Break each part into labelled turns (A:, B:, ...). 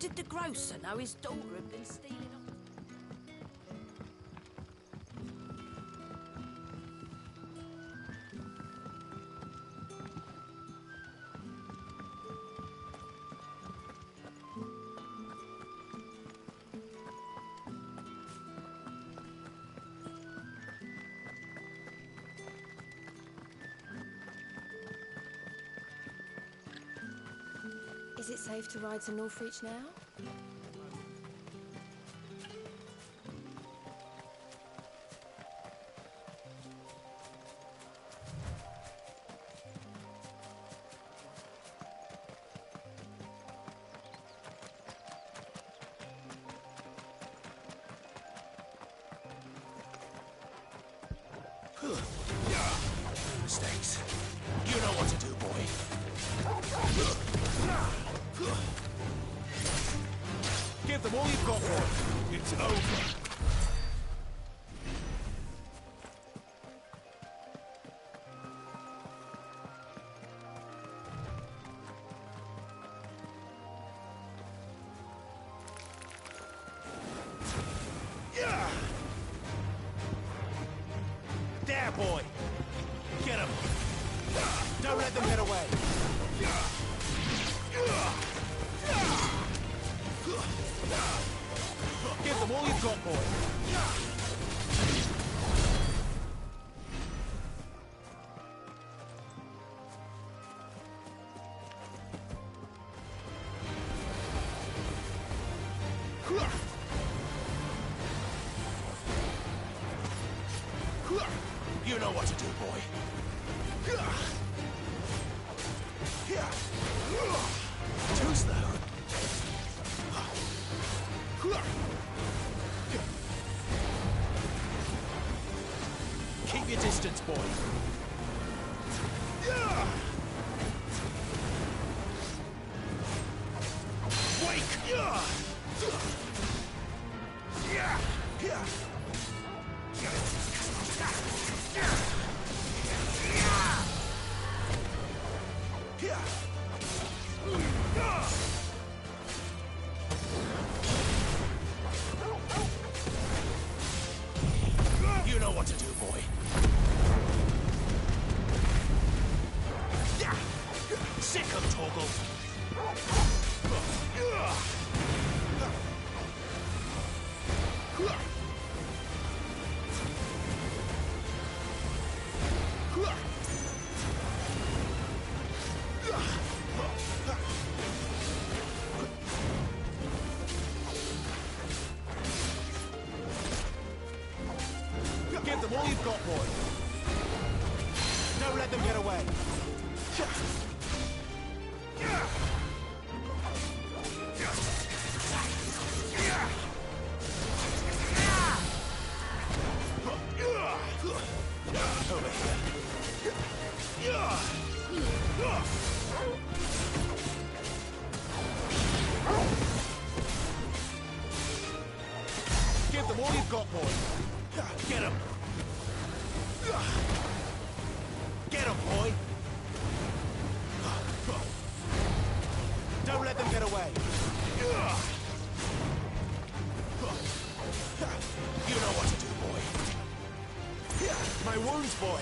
A: Did the grocer know his daughter had been stealing off?
B: Is it safe to ride to Northreach now?
C: Mistakes. You know what to do, boy. Give them all you've got, boy. It's over. There, boy. Get him. Don't let them get away. Give them all you've got, boy. You know what to do, boy. Too slow. Keep your distance, boy. You know what to do, boy. Sick of Torgal. Give them all you've got, boy. Don't let them get away. Over here. Give them all you've got, boy. Get him. Get him, boy. Don't let them get away. You know what to do, boy. My wounds, boy.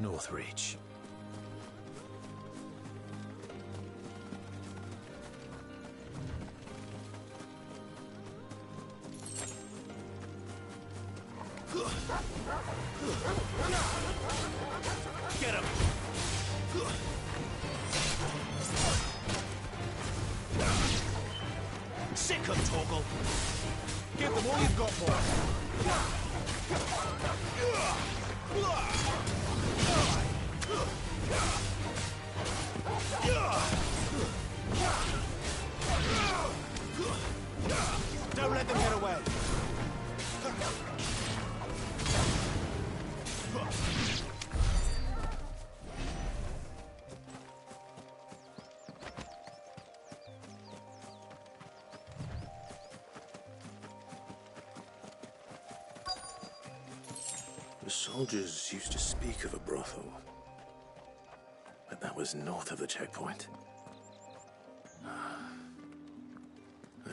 C: Northreach. Get him! Sick him, Torgal! Give them all you've got, boy! Don't let them get away!
D: The soldiers used to speak of a brothel, but that was north of the checkpoint. I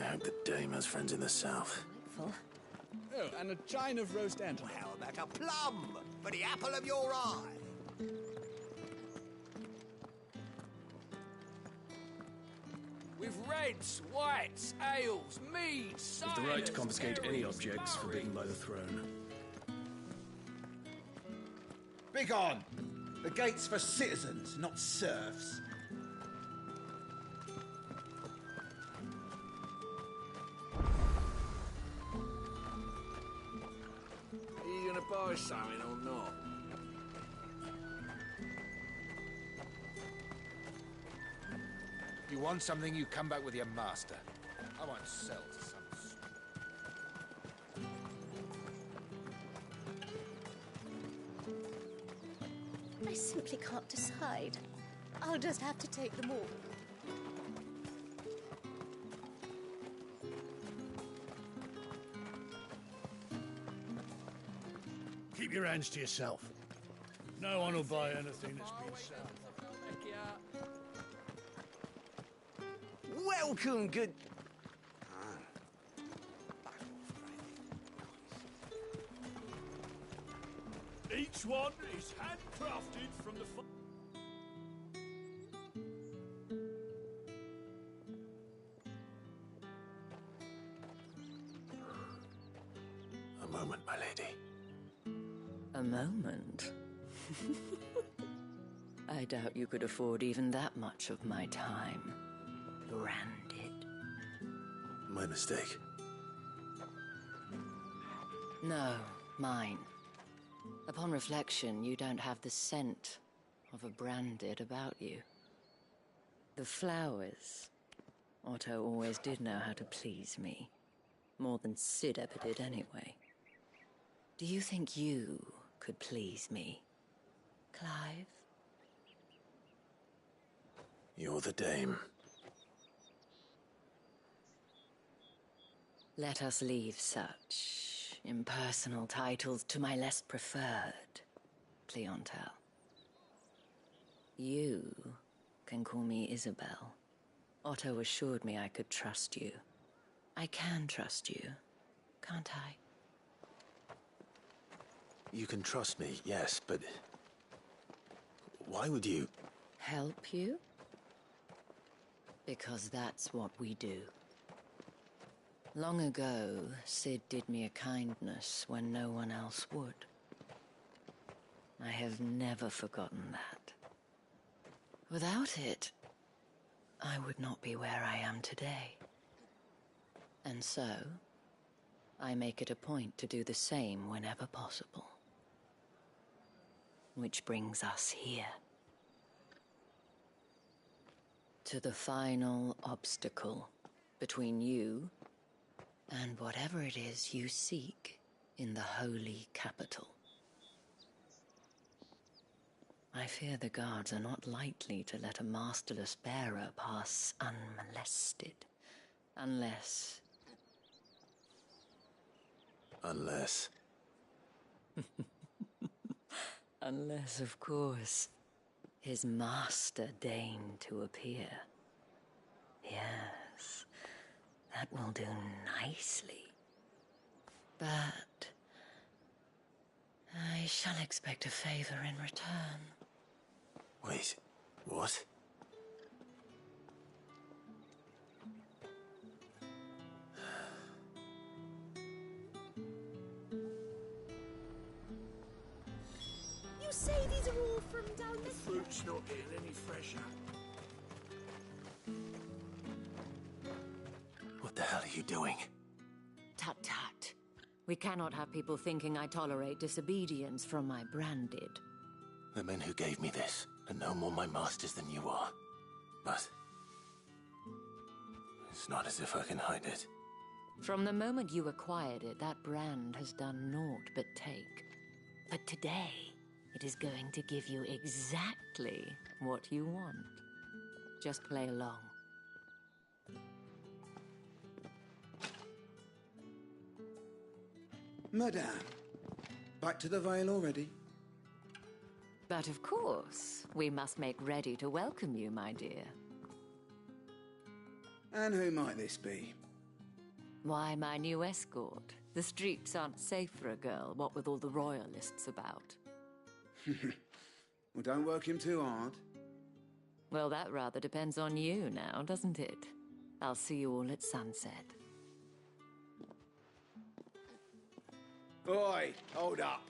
D: hope the dame has friends in the south.
B: Full.
E: Oh, and a chine of roast ant.
C: How about a plum for the apple of your eye?
A: With reds, whites, ales, meads,
F: With the right to
A: ciders,
F: confiscate any
A: berries,
F: objects forbidden by the
A: berries.
F: throne.
G: Begone! The gate's for citizens, not serfs.
A: Are you gonna buy something or not?
H: You want something, you come back with your master. I won't sell to some...
B: I simply can't decide. I'll just have to take them all.
C: Keep your hands to yourself. No one will buy anything that's been sold.
A: Welcome, good...
C: Each one is handcrafted from the...
D: A moment, my lady.
I: A moment? I doubt you could afford even that much of my time. Branded.
D: My mistake.
I: No, mine. Upon reflection, you don't have the scent of a branded about you. The flowers. Otto always did know how to please me. More than Sid ever did anyway. Do you think you could please me, Clive?
D: You're the dame.
I: Let us leave such impersonal titles to my less preferred clientele. You can call me Isabel. Otto assured me I could trust you. I can trust you, can't I?
D: You can trust me, yes, but... why would you...
I: Help you? Because that's what we do. Long ago, Sid did me a kindness when no one else would. I have never forgotten that. Without it, I would not be where I am today. And so, I make it a point to do the same whenever possible. Which brings us here. To the final obstacle between you and whatever it is you seek in the holy capital. I fear the guards are not likely to let a masterless bearer pass unmolested, unless...
D: Unless...
I: Unless, of course, his master deigned to appear. Yes, that will do nicely. But I shall expect a favor in return.
D: Wait, what?
B: You say these are all from down
A: The
B: the hill?
A: fruit's not getting any fresher.
D: What the hell are you doing?
I: Tut tut. We cannot have people thinking I tolerate disobedience from my branded.
D: The men who gave me this are no more my masters than you are. But it's not as if I can hide it.
I: From the moment you acquired it, that brand has done naught but take. But today, it is going to give you exactly what you want. Just play along.
G: Madame, back to the Vale already?
I: But of course, we must make ready to welcome you, my dear.
G: And who might this be?
I: Why, my new escort. The streets aren't safe for a girl, what with all the royalists about.
G: Well, don't work him too hard.
I: Well, that rather depends on you now, doesn't it? I'll see you all at sunset.
G: Oi, hold up.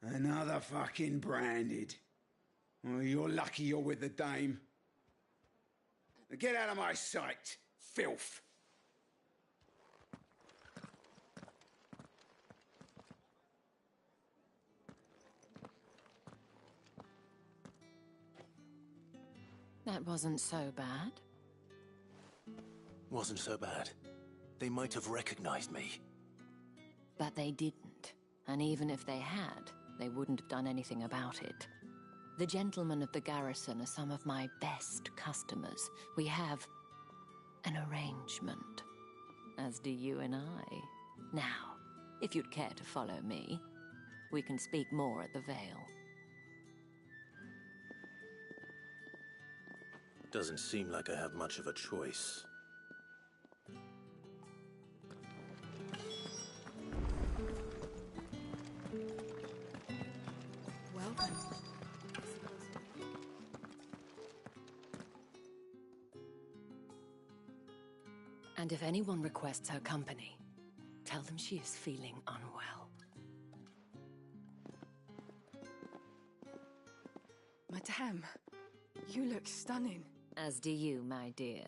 G: Another fucking branded. Oh, you're lucky you're with the dame. Get out of my sight, filth.
I: That wasn't so bad.
D: Wasn't so bad. They might have recognized me.
I: But they didn't. And even if they had, they wouldn't have done anything about it. The gentlemen of the garrison are some of my best customers. We have an arrangement, as do you and I. Now, if you'd care to follow me, we can speak more at the Vale.
D: Doesn't seem like I have much of a choice.
B: Welcome.
I: And if anyone requests her company, tell them she is feeling unwell.
F: Madame, you look stunning.
I: As do you, my dear.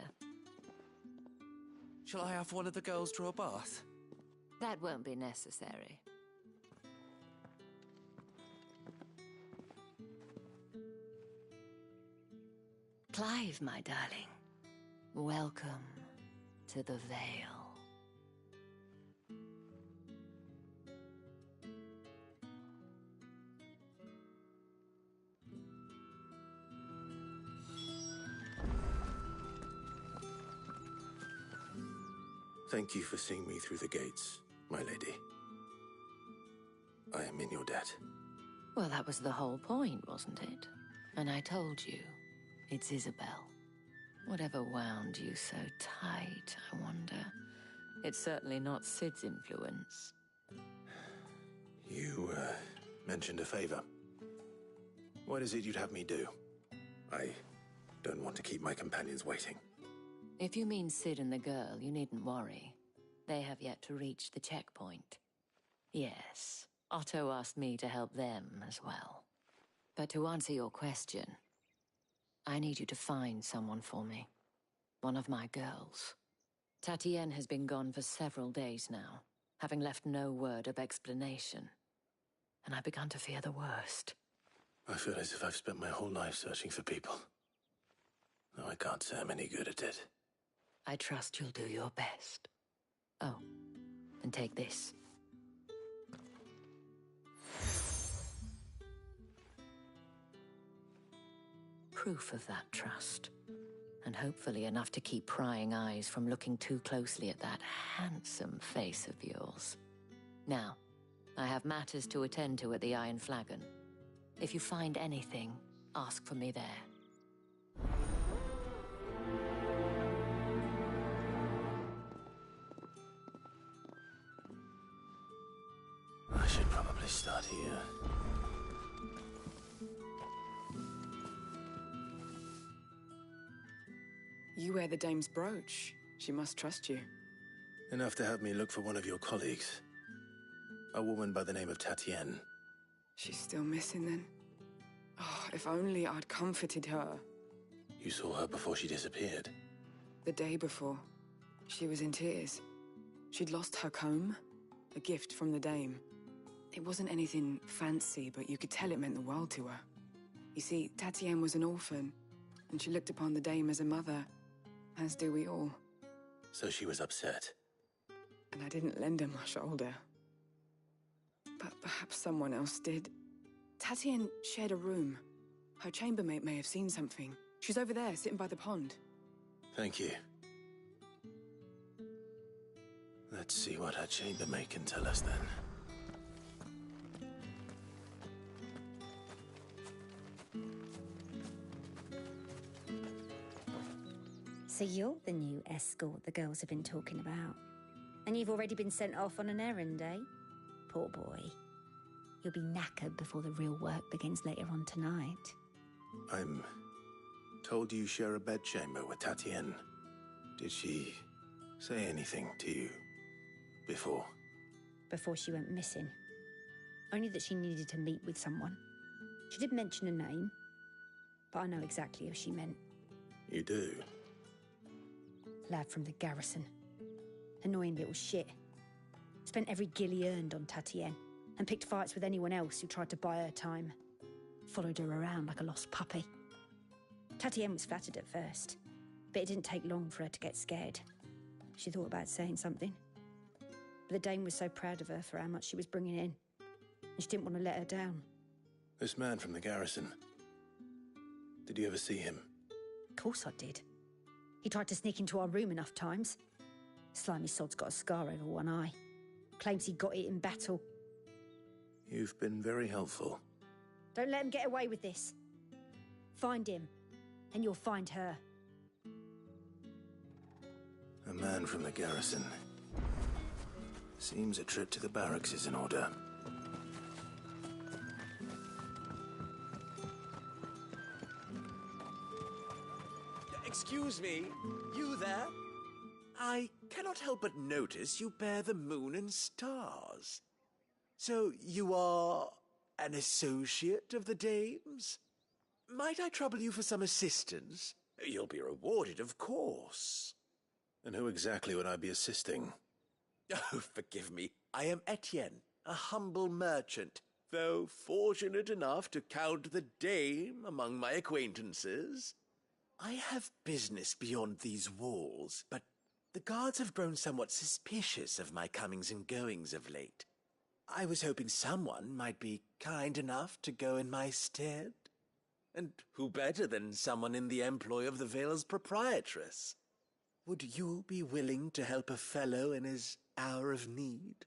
E: Shall I have one of the girls draw a bath?
I: That won't be necessary. Clive, my darling. Welcome to the Vale.
D: Thank you for seeing me through the gates, my lady. I am in your debt.
I: Well, that was the whole point, wasn't it? And I told you, it's Isabel. Whatever wound you so tight, I wonder. It's certainly not Sid's influence.
D: You, mentioned a favor. What is it you'd have me do? I don't want to keep my companions waiting.
I: If you mean Sid and the girl, you needn't worry. They have yet to reach the checkpoint. Yes, Otto asked me to help them as well. But to answer your question, I need you to find someone for me. One of my girls. Tatienne has been gone for several days now, having left no word of explanation. And I've begun to fear the worst.
D: I feel as if I've spent my whole life searching for people. Though I can't say I'm any good at it.
I: I trust you'll do your best. Oh, and take this. Proof of that trust. And hopefully enough to keep prying eyes from looking too closely at that handsome face of yours. Now, I have matters to attend to at the Iron Flagon. If you find anything, ask for me there.
D: start here?
F: You wear the dame's brooch. She must trust you.
D: Enough to have me look for one of your colleagues. A woman by the name of Tatienne.
F: She's still missing then. Oh, if only I'd comforted her.
D: You saw her before she disappeared.
F: The day before, she was in tears. She'd lost her comb, a gift from the dame. It wasn't anything fancy, but you could tell it meant the world to her. You see, Tatienne was an orphan, and she looked upon the dame as a mother, as do we all.
D: So she was upset.
F: And I didn't lend her my shoulder. But perhaps someone else did. Tatienne shared a room. Her chambermaid may have seen something. She's over there, sitting by the pond.
D: Thank you. Let's see what her chambermaid can tell us then.
B: So you're the new escort the girls have been talking about. And you've already been sent off on an errand, eh? Poor boy. You'll be knackered before the real work begins later on tonight.
D: I'm told you share a bedchamber with Tatienne. Did she say anything to you before?
B: Before she went missing. Only that she needed to meet with someone. She did mention a name, but I know exactly who she meant.
D: You do?
B: Lad from the garrison. Annoying little shit. Spent every guil he earned on Tatienne, and picked fights with anyone else who tried to buy her time. Followed her around like a lost puppy. Tatienne was flattered at first, but it didn't take long for her to get scared. She thought about saying something. But the dame was so proud of her for how much she was bringing in, and she didn't want to let her down.
D: This man from the garrison. Did you ever see him?
B: Of course I did. He tried to sneak into our room enough times. Slimy sod's got a scar over one eye. Claims he got it in battle.
D: You've been very helpful.
B: Don't let him get away with this. Find him, and you'll find her.
D: A man from the garrison. Seems a trip to the barracks is in order.
J: Excuse me, you there? I cannot help but notice you bear the moon and stars. So you are an associate of the dame's? Might I trouble you for some assistance? You'll be rewarded, of course.
D: And who exactly would I be assisting?
J: Oh, forgive me. I am Etienne, a humble merchant, though fortunate enough to count the dame among my acquaintances. I have business beyond these walls, but the guards have grown somewhat suspicious of my comings and goings of late. I was hoping someone might be kind enough to go in my stead. And who better than someone in the employ of the Vale's proprietress? Would you be willing to help a fellow in his hour of need?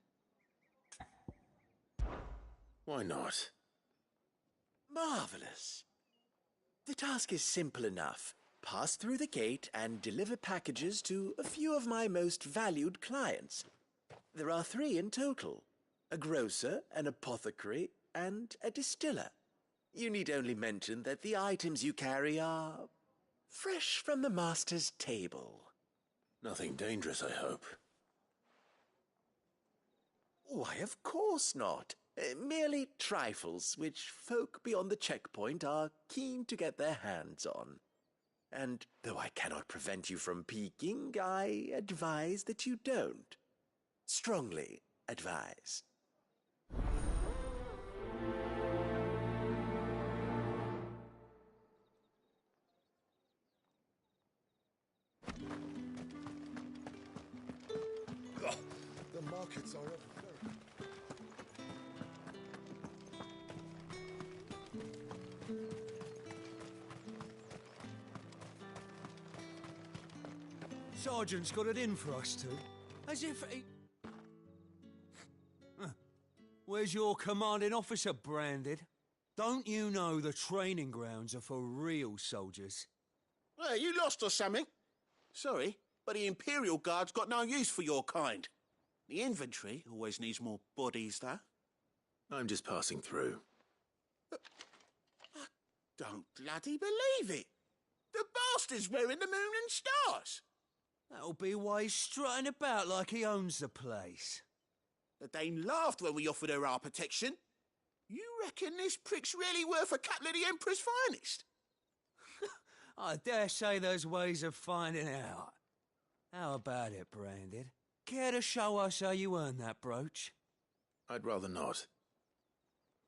D: Why not?
J: Marvelous. The task is simple enough. Pass through the gate and deliver packages to a few of my most valued clients. There are 3 in total: a grocer, an apothecary, and a distiller. You need only mention that the items you carry are fresh from the master's table.
D: Nothing dangerous, I hope.
J: Why, of course not. Merely trifles which folk beyond the checkpoint are keen to get their hands on. And though I cannot prevent you from peeking, I advise that you don't. Strongly advise.
C: The markets are overflowing.
A: Sergeant's got it in for us two. As if he... Where's your commanding officer, Branded? Don't you know the training grounds are for real soldiers?
K: Hey, you lost or something? Sorry, but the Imperial Guard's got no use for your kind. The infantry always needs more bodies, though.
D: I'm just passing through.
K: I don't bloody believe it. The bastard's wearing the moon and stars.
A: That'll be why he's strutting about like he owns the place.
K: The Dane laughed when we offered her our protection. You reckon this prick's really worth a couple of the Emperor's finest?
A: I dare say there's ways of finding out. How about it, Branded? Care to show us how you earned that brooch?
D: I'd rather not.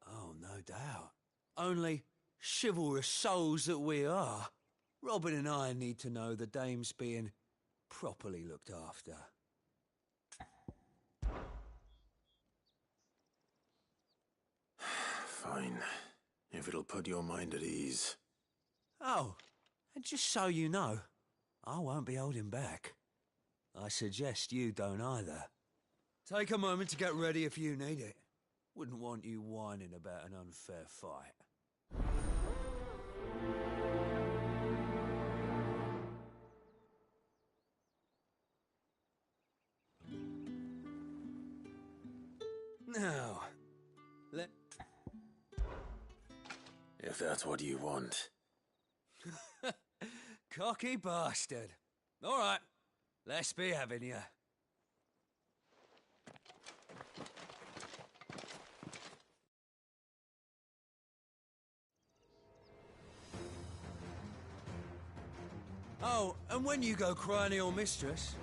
A: Oh, no doubt. Only, chivalrous souls that we are, Robin and I need to know the dame's being properly looked after.
D: Fine. If it'll put your mind at ease.
A: Oh, and just so you know, I won't be holding back. I suggest you don't either. Take a moment to get ready if you need it. Wouldn't want you whining about an unfair fight. Now,
D: If that's what you want.
A: Cocky bastard. All right, let's be having you. Oh, and when you go crying to your mistress,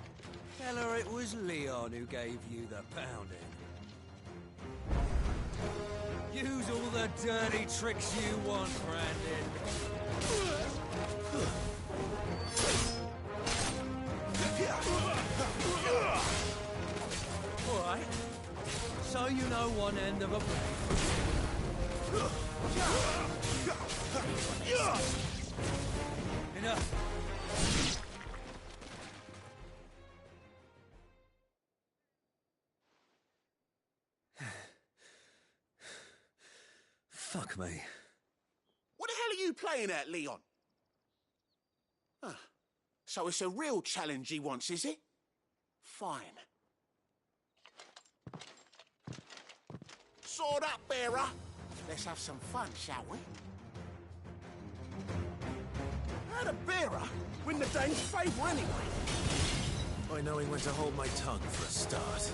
A: tell her it was Leon who gave you the pounding. Use all the dirty tricks you want, Brandon. All right. So you know one end of a blade. Enough. Fuck me.
K: What the hell are you playing at, Leon? Ah, so it's a real challenge he wants, is it? Fine. Sword up, bearer. Let's have some fun, shall we? How'd a bearer win the Dane's favour anyway?
D: By knowing when to hold my tongue for a start.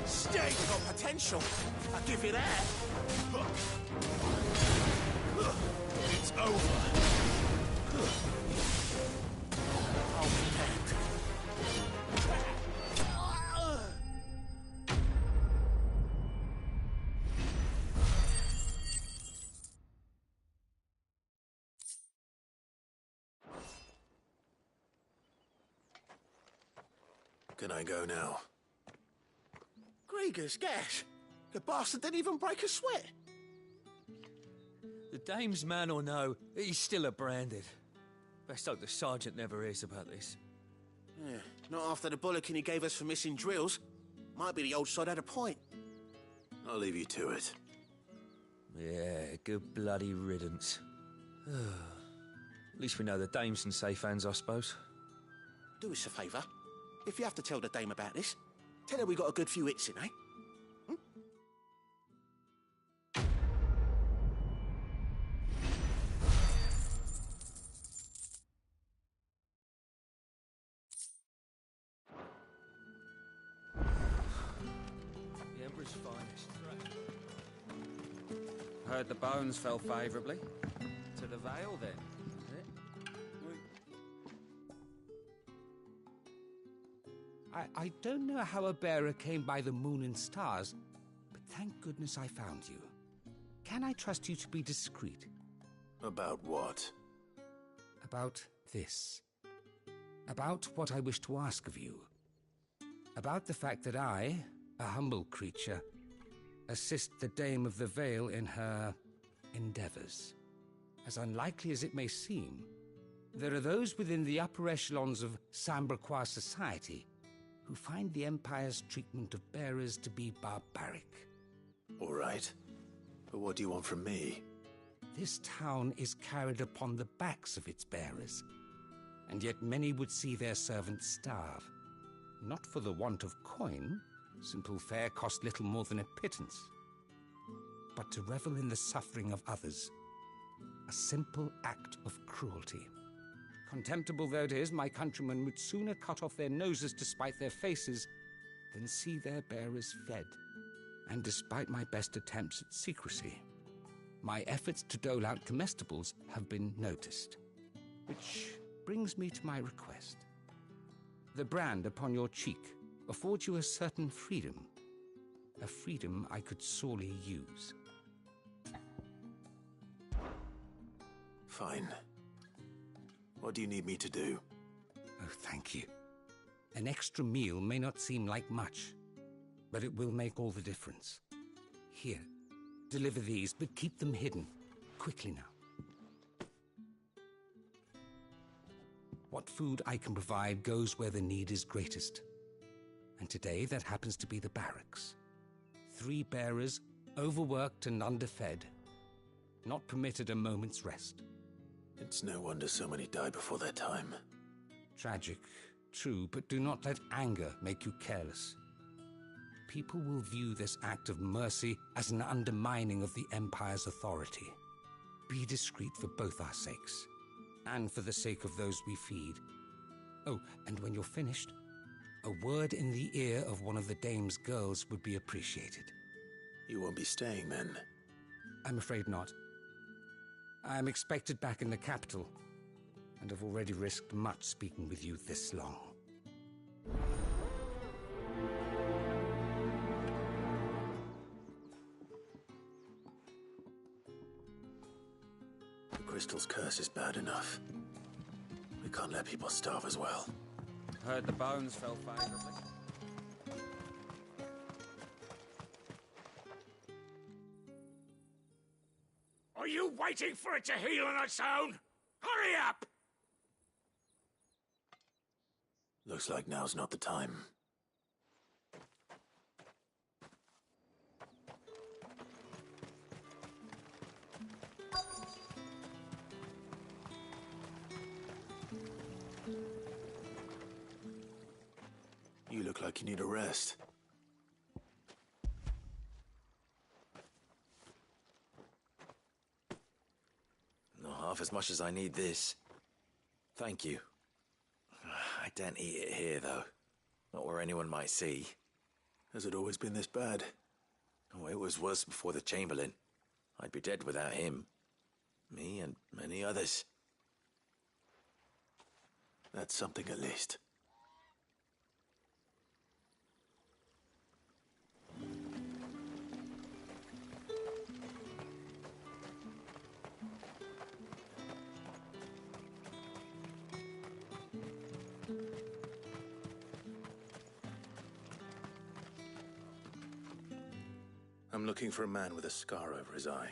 K: Stage's got potential. I'll give you that.
C: It's over.
K: I'll be back.
D: Can I go now?
K: Grieger's gas. The bastard didn't even break a sweat.
A: The dame's man or no, he's still a Branded. Best hope the sergeant never hears about this.
K: Yeah, not after the bollocking he gave us for missing drills. Might be the old sod had a point.
D: I'll leave you to it.
A: Yeah, good bloody riddance. At least we know the dame's in safe hands, I suppose.
K: Do us a favour. If you have to tell the dame about this, tell her we got a good few hits in, eh?
A: The Emperor's finest.
L: Heard the bones fell favourably. To the Vale, then, is it?
M: I don't know how a bearer came by the moon and stars, but thank goodness I found you. Can I trust you to be discreet?
D: About what?
M: About this. About what I wish to ask of you. About the fact that I, a humble creature, assist the Dame of the Vale in her endeavours. As unlikely as it may seem, there are those within the upper echelons of Samberquois society who find the Empire's treatment of bearers to be barbaric.
D: All right. But what do you want from me?
M: This town is carried upon the backs of its bearers, and yet many would see their servants starve. Not for the want of coin, simple fare cost little more than a pittance, but to revel in the suffering of others, a simple act of cruelty. Contemptible though it is, my countrymen would sooner cut off their noses to spite their faces than see their bearers fed. And despite my best attempts at secrecy, my efforts to dole out comestibles have been noticed. Which brings me to my request. The brand upon your cheek affords you a certain freedom, a freedom I could sorely use.
D: Fine. What do you need me to do?
M: Oh, thank you. An extra meal may not seem like much, but it will make all the difference. Here, deliver these, but keep them hidden. Quickly now. What food I can provide goes where the need is greatest. And today that happens to be the barracks. 3 bearers, overworked and underfed, not permitted a moment's rest.
D: It's no wonder so many die before their time.
M: Tragic, true, but do not let anger make you careless. People will view this act of mercy as an undermining of the Empire's authority. Be discreet for both our sakes, and for the sake of those we feed. Oh, and when you're finished, a word in the ear of one of the dame's girls would be appreciated.
D: You won't be staying then?
M: I'm afraid not. I am expected back in the capital, and have already risked much speaking with you this long.
D: The crystal's curse is bad enough. We can't let people starve as well.
L: Heard the bones fell favorably.
C: Are you waiting for it to heal on its own? Hurry up!
D: Looks like now's not the time. You look like you need a rest.
J: Not half as much as I need this. Thank you. I daren't eat it here, though. Not where anyone might see.
D: Has it always been this bad?
J: Oh, it was worse before the Chamberlain. I'd be dead without him. Me and many others.
D: That's something at least. I'm looking for a man with a scar over his eye.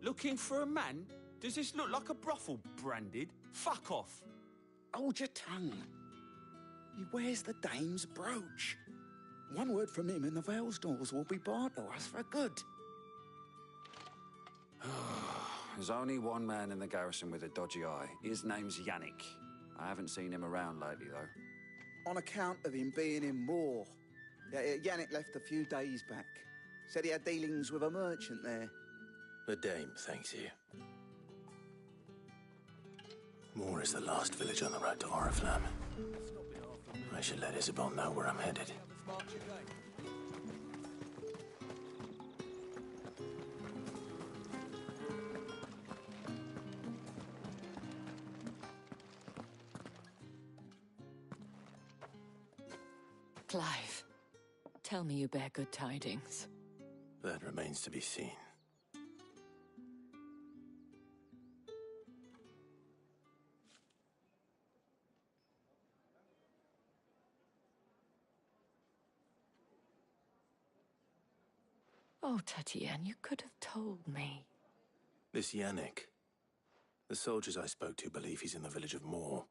C: Looking for a man? Does this look like a brothel, Branded? Fuck off!
G: Hold your tongue. He wears the dame's brooch. One word from him and the Vale's doors will be barred to us for good.
L: There's only one man in the garrison with a dodgy eye. His name's Yannick. I haven't seen him around lately, though.
G: On account of him being in war. Yannick left a few days back. Said he had dealings with a merchant there.
D: The dame thanks you. Moor is the last village on the road to Oriflamme. I should let Isabel know where I'm headed.
I: Clive, tell me you bear good tidings.
D: That remains to be seen.
I: Oh, Tatienne, you could have told me.
D: This Yannick. The soldiers I spoke to believe he's in the village of Moor.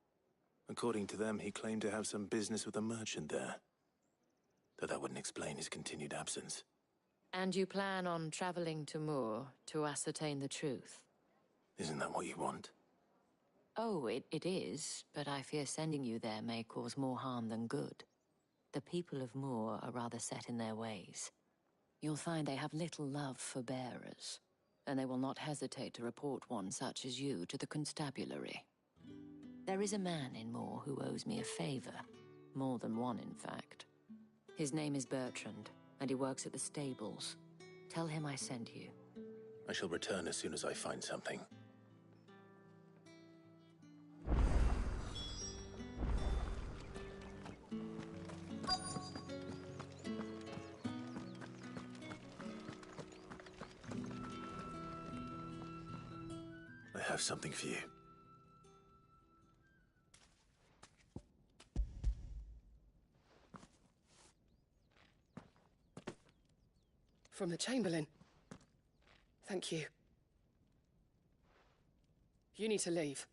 D: According to them, he claimed to have some business with a merchant there. Though that wouldn't explain his continued absence.
I: And you plan on traveling to Moor to ascertain the truth?
D: Isn't that what you want?
I: Oh, it is, but I fear sending you there may cause more harm than good. The people of Moor are rather set in their ways. You'll find they have little love for bearers, and they will not hesitate to report one such as you to the constabulary. There is a man in Moor who owes me a favor. More than one, in fact. His name is Bertrand, and he works at the stables. Tell him I sent you.
D: I shall return as soon as I find something. I have something for you.
N: From the Chamberlain. Thank you. You need to leave.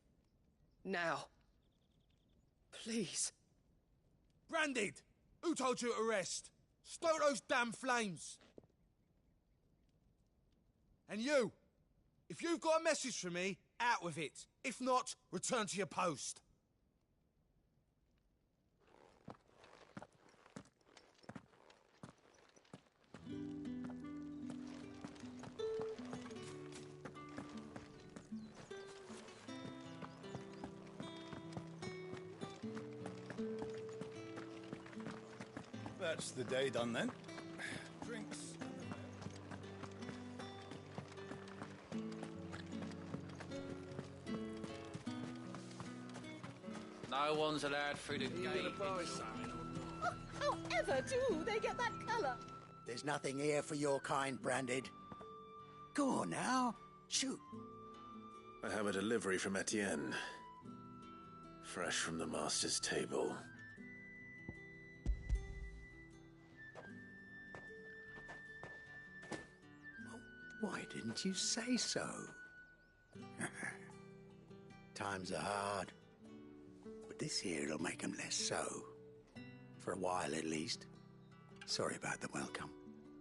N: Now. Please.
O: Branded! Who told you to arrest? Stoke those damn flames! And you! If you've got a message for me, out with it. If not, return to your post.
P: That's the day done then. Drinks.
E: No one's allowed through the gate.
Q: However do they get that colour?
R: There's nothing here for your kind, Branded. Go on now. Shoot.
D: I have a delivery from Etienne. Fresh from the master's table.
R: Why didn't you say so? Times are hard. But this here'll make 'em less so. For a while, at least. Sorry about the welcome.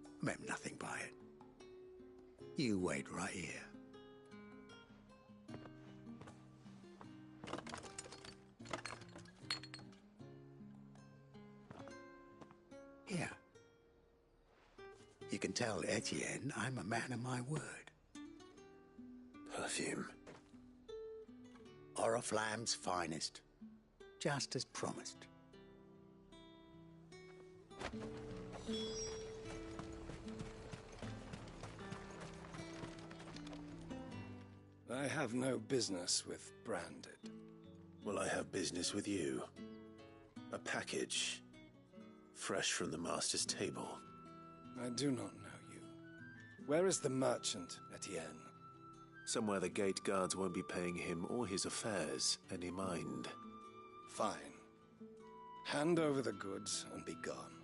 R: I meant nothing by it. You wait right here. Here. You can tell Etienne I'm a man of my word.
D: Perfume.
R: Oriflamme's finest. Just as promised.
P: I have no business with Branded.
D: Well, I have business with you. A package. Fresh from the master's table.
P: I do not know you. Where is the merchant, Etienne?
D: Somewhere the gate guards won't be paying him or his affairs any mind.
P: Fine. Hand over the goods and be gone.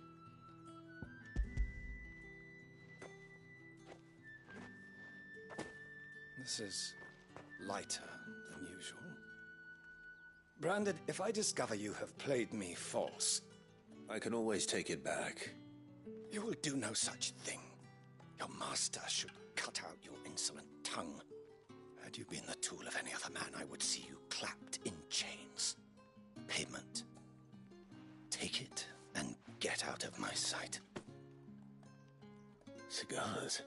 P: This is lighter than usual. Branded, if I discover you have played me false...
D: I can always take it back.
P: You will do no such thing. Your master should cut out your insolent tongue. Had you been the tool of any other man, I would see you clapped in chains. Payment. Take it and get out of my sight.
D: Cigars?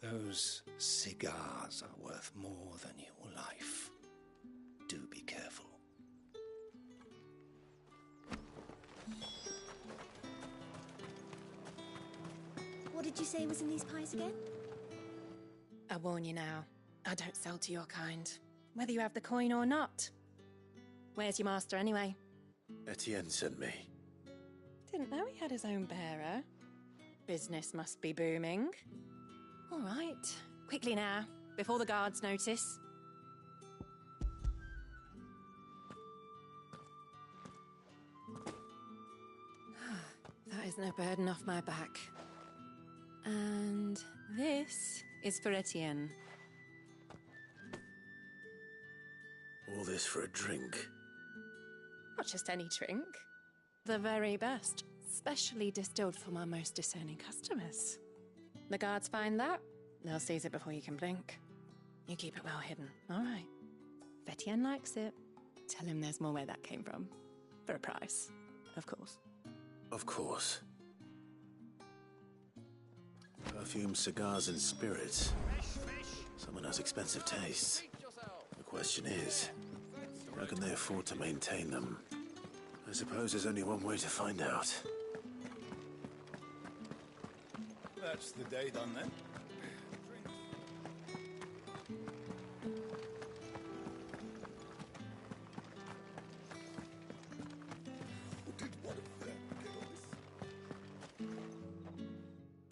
P: Those cigars are worth more than your life. Do be careful.
Q: What did you say was in these pies again?
S: I warn you now, I don't sell to your kind, whether you have the coin or not. Where's your master anyway?
D: Etienne sent me.
S: Didn't know he had his own bearer. Business must be booming. All right, quickly now, before the guards notice. That is no burden off my back. And this is for Etienne.
D: All this for a drink?
S: Not just any drink. The very best, specially distilled for my most discerning customers. The guards find that, they'll seize it before you can blink. You keep it well hidden, all right. If Etienne likes it, tell him there's more where that came from. For a price, of course.
D: Of course. Perfume, cigars, and spirits. Someone has expensive tastes. The question is, how can they afford to maintain them? I suppose there's only one way to find out.
T: That's the day done then.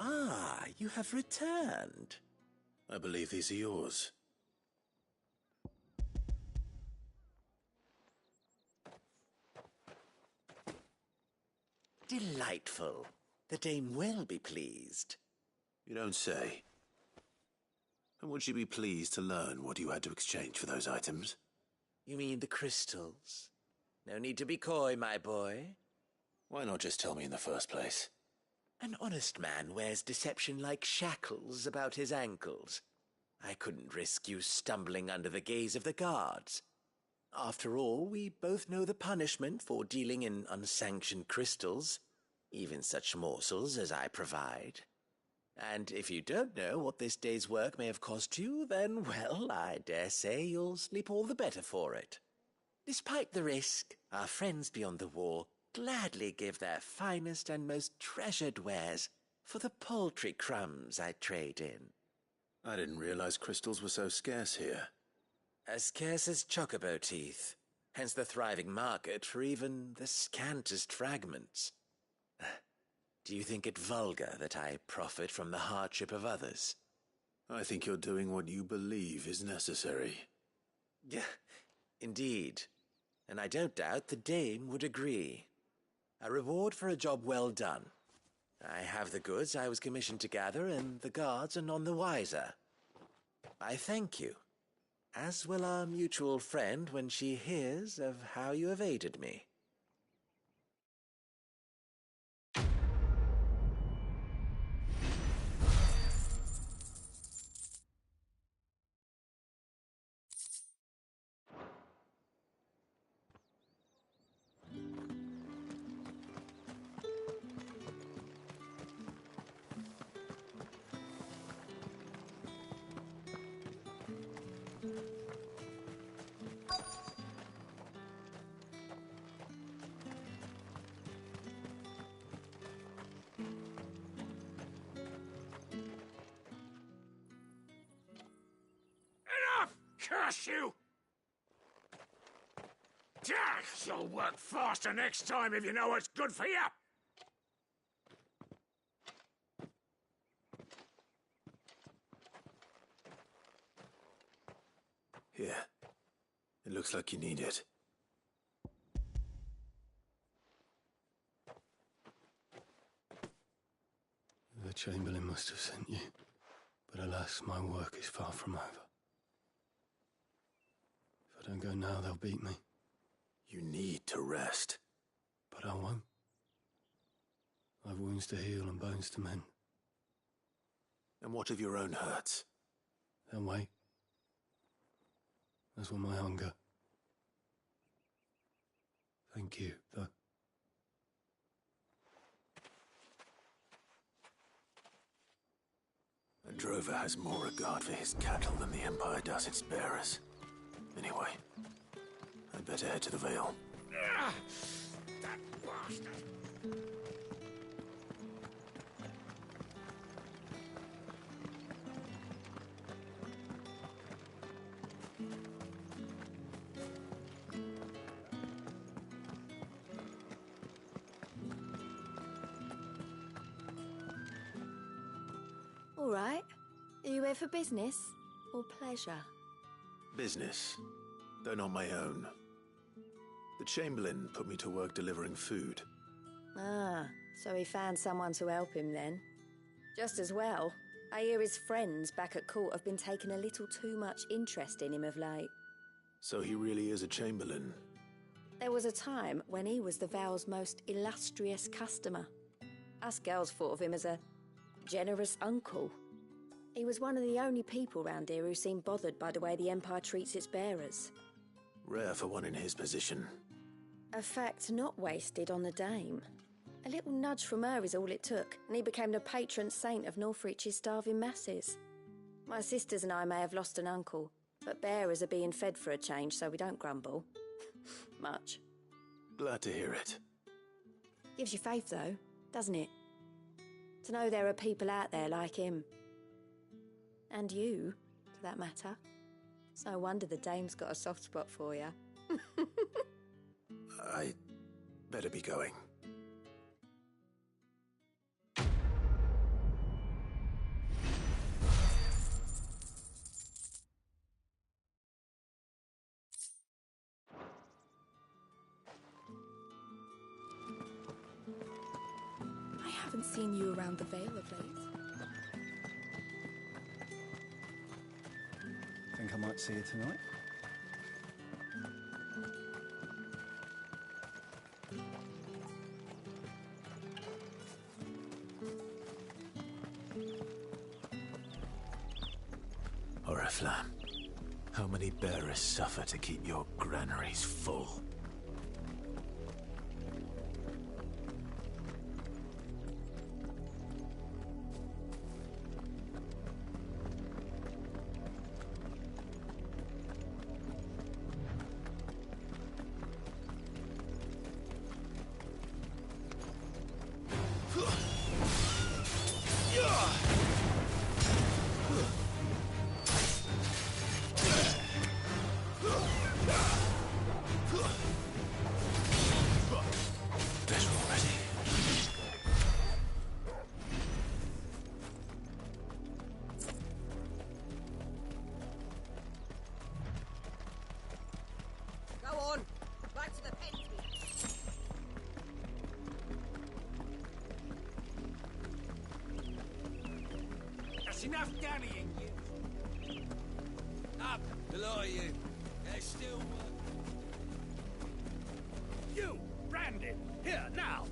J: Ah, you have returned.
D: I believe these are yours.
J: Delightful. The dame will be pleased.
D: You don't say. And would she be pleased to learn what you had to exchange for those items?
J: You mean the crystals? No need to be coy, my boy.
D: Why not just tell me in the first place?
J: An honest man wears deception like shackles about his ankles. I couldn't risk you stumbling under the gaze of the guards. After all, we both know the punishment for dealing in unsanctioned crystals, even such morsels as I provide. And if you don't know what this day's work may have cost you, then, well, I dare say you'll sleep all the better for it. Despite the risk, our friends beyond the wall gladly give their finest and most treasured wares for the paltry crumbs I trade in.
D: I didn't realize crystals were so scarce here.
J: As scarce as chocobo teeth, hence the thriving market for even the scantest fragments. Do you think it vulgar that I profit from the hardship of others?
D: I think you're doing what you believe is necessary.
J: Yeah, indeed. And I don't doubt the dame would agree. A reward for a job well done. I have the goods I was commissioned to gather, and the guards are none the wiser. I thank you, as will our mutual friend when she hears of how you have aided me.
G: Curse you! You'll work faster next time if you know what's good for you!
D: Here. It looks like you need it.
U: The Chamberlain must have sent you, but alas, my work is far from over. If I don't go now, they'll beat me.
D: You need to rest.
U: But I won't. I've wounds to heal and bones to mend.
D: And what of your own hurts?
U: They'll wait. As will my hunger. Thank you, though.
D: A drover has more regard for his cattle than the Empire does its bearers. Anyway, I'd better head to the Vale.
G: That bastard!
Q: All right. Are you here for business or pleasure?
D: Business, though not my own. The Chamberlain put me to work delivering food.
Q: Ah, so he found someone to help him then. Just as well. I hear his friends back at court have been taking a little too much interest in him of late.
D: So he really is a Chamberlain.
Q: There was a time when he was the Vale's most illustrious customer. Us girls thought of him as a generous uncle. He was one of the only people round here who seemed bothered by the way the Empire treats its bearers.
D: Rare for one in his position.
Q: A fact not wasted on the Dame. A little nudge from her is all it took, and he became the patron saint of Northreach's starving masses. My sisters and I may have lost an uncle, but bearers are being fed for a change, so we don't grumble. Much.
D: Glad to hear it.
Q: Gives you faith, though, doesn't it? To know there are people out there like him. And you, for that matter. It's no wonder the Dame's got a soft spot for you.
D: I better be going.
F: I haven't seen you around the Vale of late.
H: Think I might see you tonight?
D: Oriflamme, how many bearers suffer to keep your granaries full?
V: Go on, back to the pen.
C: That's enough damning, you. Up, the lot of you. There's still work.
K: You, Brandon, here, now!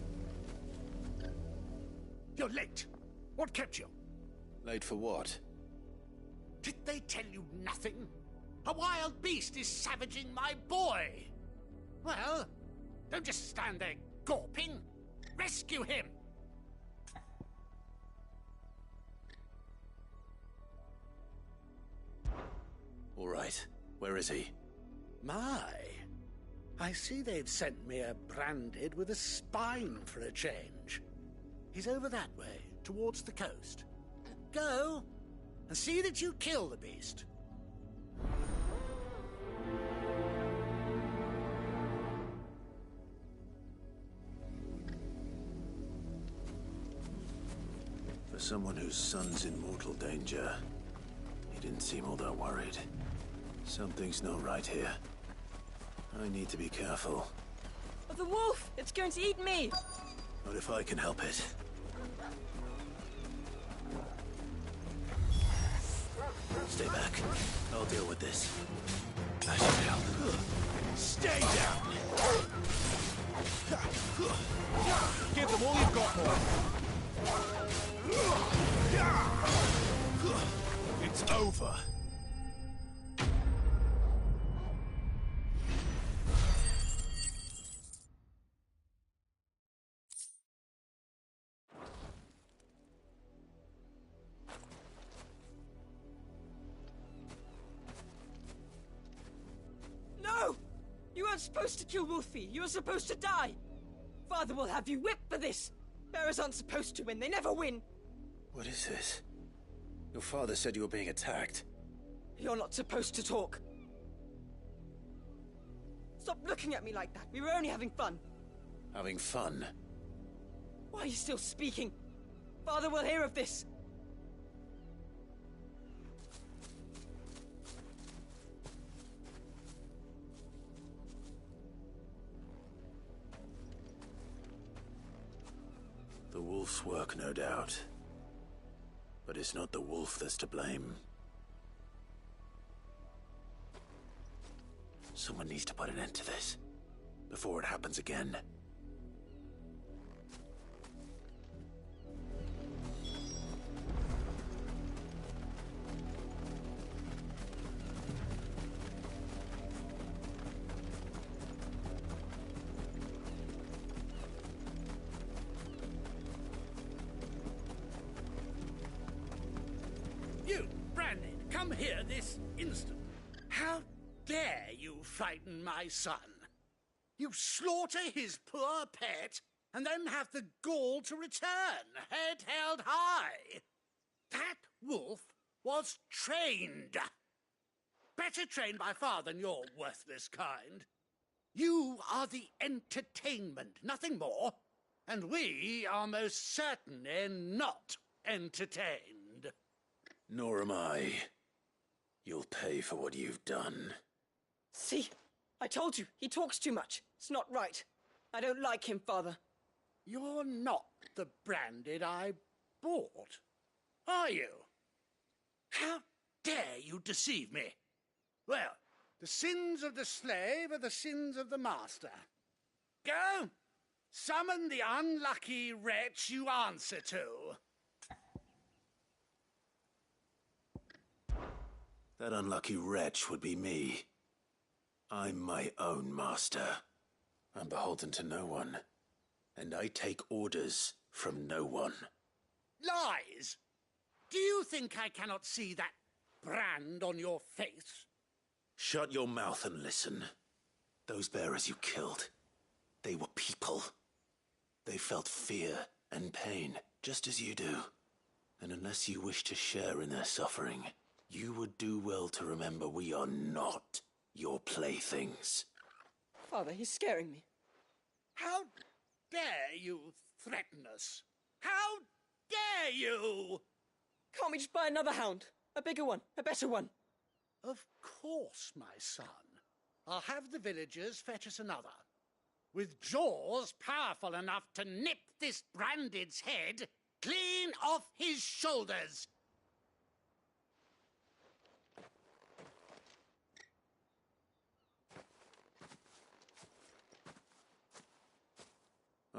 K: You're late. What kept you?
D: Late for what?
K: Did they tell you nothing? A wild beast is savaging my boy! Well, don't just stand there gawping. Rescue him!
D: All right. Where is he?
K: My, I see they've sent me a Branded with a spine for a change. He's over that way, towards the coast. Go, and see that you kill the beast.
D: For someone whose son's in mortal danger, he didn't seem all that worried. Something's not right here. I need to be careful.
V: Oh, the wolf! It's going to eat me!
D: Not if I can help it. Stay back. I'll deal with this. I should help.
K: Stay down!
O: Give them all you've got, boy.
K: It's over.
V: No! You weren't supposed to kill Wolfie. You were supposed to die. Father will have you whipped for this. Bearers aren't supposed to win. They never win.
D: What is this? Your father said you were being attacked.
V: You're not supposed to talk. Stop looking at me like that. We were only having fun.
D: Having fun?
V: Why are you still speaking? Father will hear of this.
D: The wolf's work, no doubt. But it's not the wolf that's to blame. Someone needs to put an end to this, before it happens again.
K: Come here this instant. How dare you frighten my son? You slaughter his poor pet, and then have the gall to return, head held high. That wolf was trained. Better trained by far than your worthless kind. You are the entertainment, nothing more. And we are most certainly not entertained.
D: Nor am I. You'll pay for what you've done.
V: See? I told you, he talks too much. It's not right. I don't like him, Father.
K: You're not the Branded I bought, are you? How dare you deceive me? Well, the sins of the slave are the sins of the master. Go! Summon the unlucky wretch you answer to.
D: That unlucky wretch would be me. I'm my own master. I'm beholden to no one. And I take orders from no one.
K: Lies! Do you think I cannot see that brand on your face?
D: Shut your mouth and listen. Those bearers you killed, they were people. They felt fear and pain, just as you do. And unless you wish to share in their suffering, you would do well to remember we are not your playthings.
V: Father, he's scaring me.
K: How dare you threaten us? How dare you?
V: Can't we just buy another hound? A bigger one, a better one.
K: Of course, my son. I'll have the villagers fetch us another. With jaws powerful enough to nip this Branded's head clean off his shoulders.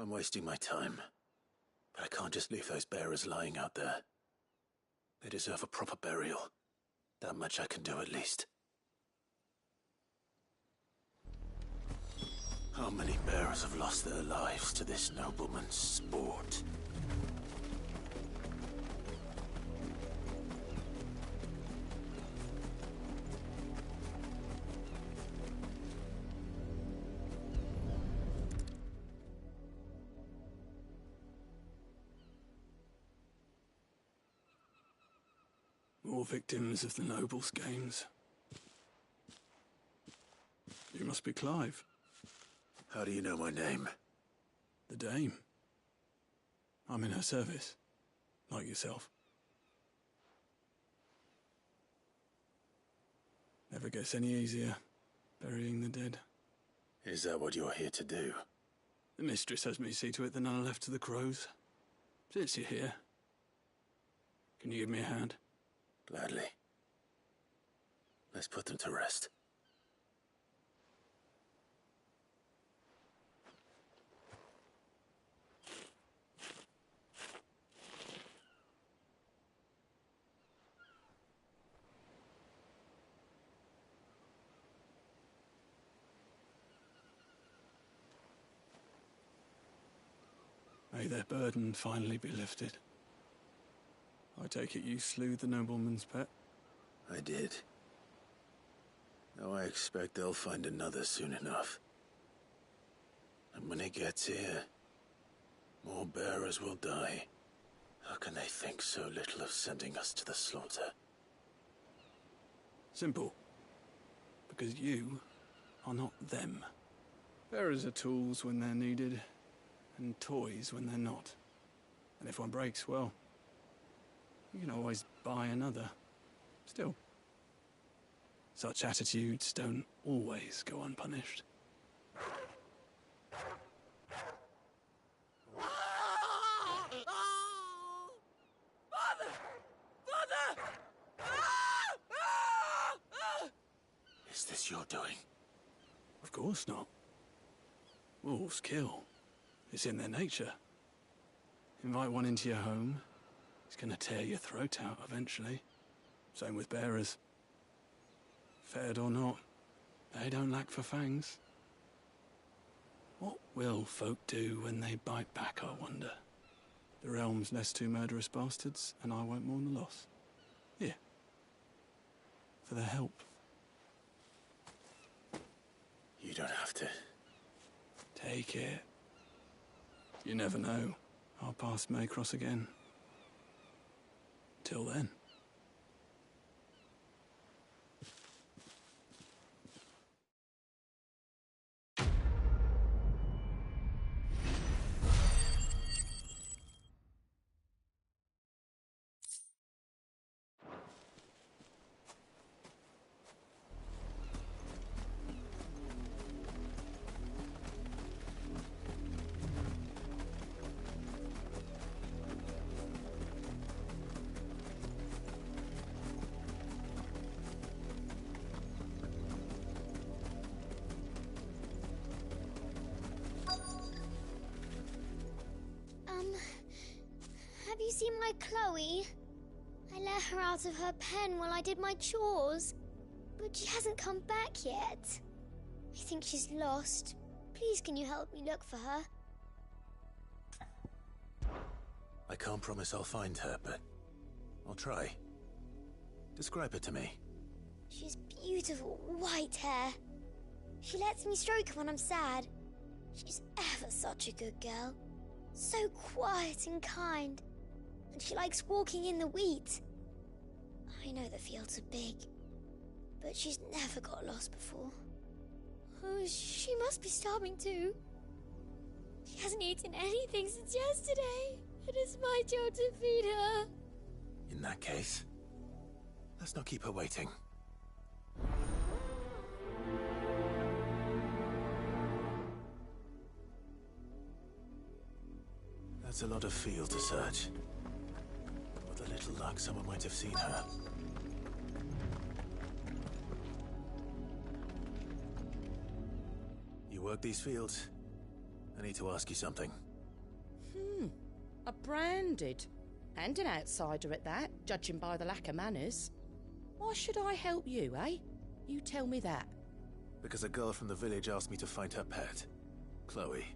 D: I'm wasting my time. But I can't just leave those bearers lying out there. They deserve a proper burial. That much I can do at least. How many bearers have lost their lives to this nobleman's sport?
U: More victims of the nobles' games. You must be Clive.
D: How do you know my name?
U: The Dame. I'm in her service, like yourself. Never gets any easier, burying the dead.
D: Is that what you're here to do?
U: The mistress has me see to it that none are left to the crows. Since you're here, can you give me a hand?
D: Gladly. Let's put them to rest.
U: May their burden finally be lifted. I take it you slew the nobleman's pet?
D: I did. Now I expect they'll find another soon enough. And when it gets here, more bearers will die. How can they think so little of sending us to the slaughter?
U: Simple. Because you are not them. Bearers are tools when they're needed, and toys when they're not. And if one breaks, well, you can always buy another. Still, such attitudes don't always go unpunished.
V: Father! Father!
D: Is this your doing?
U: Of course not. Wolves kill. It's in their nature. Invite one into your home, he's gonna tear your throat out eventually. Same with bearers. Fed or not, they don't lack for fangs. What will folk do when they bite back, I wonder? The realm's less two murderous bastards, and I won't mourn the loss. Here. for the help.
D: You don't have to.
U: Take it. You never know. Our paths may cross again. Till then.
B: Have you seen my Chloe? I let her out of her pen while I did my chores, but she hasn't come back yet. I think she's lost. Please, can you help me look for her?
D: I can't promise I'll find her, but I'll try. Describe her to me.
B: She has beautiful white hair. She lets me stroke her when I'm sad. She's ever such a good girl. So quiet and kind. And she likes walking in the wheat. I know the fields are big, but she's never got lost before. Oh, she must be starving too. She hasn't eaten anything since yesterday. It is my job to feed her.
D: In that case, let's not keep her waiting. That's a lot of field to search. With a little luck, someone might have seen her. You work these fields? I need to ask you something.
H: A branded. And an outsider at that, judging by the lack of manners. Why should I help you, eh? You tell me that.
D: Because a girl from the village asked me to find her pet. Chloe.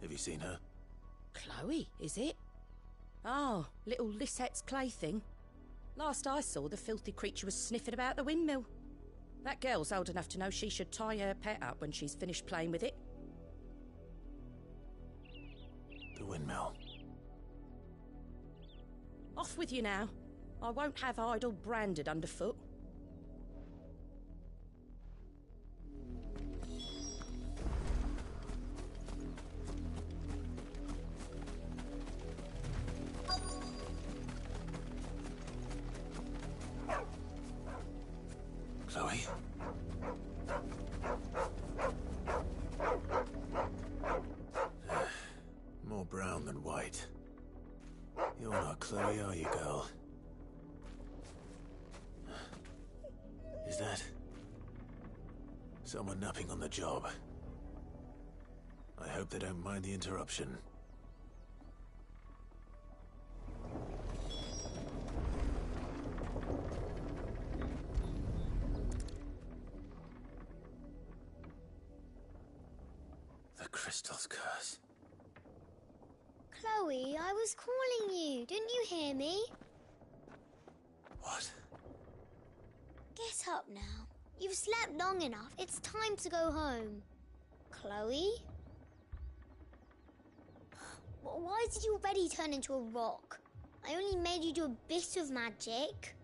D: Have you seen her?
H: Chloe, is it? Oh, little Lisette's plaything. Last I saw, the filthy creature was sniffing about the windmill. That girl's old enough to know she should tie her pet up when she's finished playing with it.
D: The windmill.
H: Off with you now. I won't have idle branded underfoot.
D: Chloe? More brown than white. You're not Chloe, are you, girl? Is that someone napping on the job? I hope they don't mind the interruption. The crystal's curse.
B: Chloe, I was calling you. Didn't you hear me?
D: What?
B: Get up now. You've slept long enough. It's time to go home. Chloe? Why did you already turn into a rock? I only made you do a bit of magic.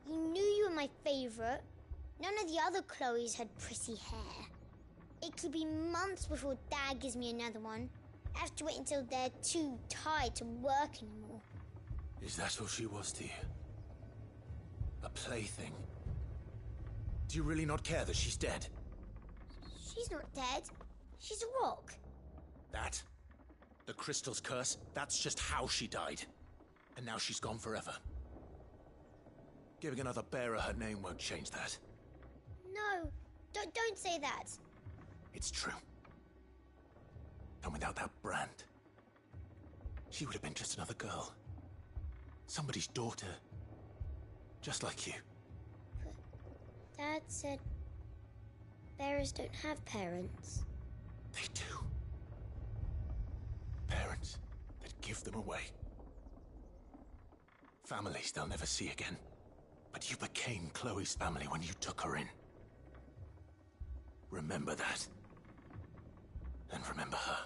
B: You knew you were my favourite. None of the other Chloes had pretty hair. It could be months before Dad gives me another one. I have to wait until they're too tired to work anymore.
D: Is that all she was to you? A plaything? Do you really not care that she's dead?
B: She's not dead. She's a rock.
D: That? The crystal's curse? That's just how she died. And now she's gone forever. Giving another bearer her name won't change that.
B: No, don't say that.
D: It's true. And without that brand, she would have been just another girl. Somebody's daughter. Just like you.
B: But Dad said bearers don't have parents.
D: They do. Parents that give them away. Families they'll never see again. But you became Chloe's family when you took her in. Remember that. And remember her.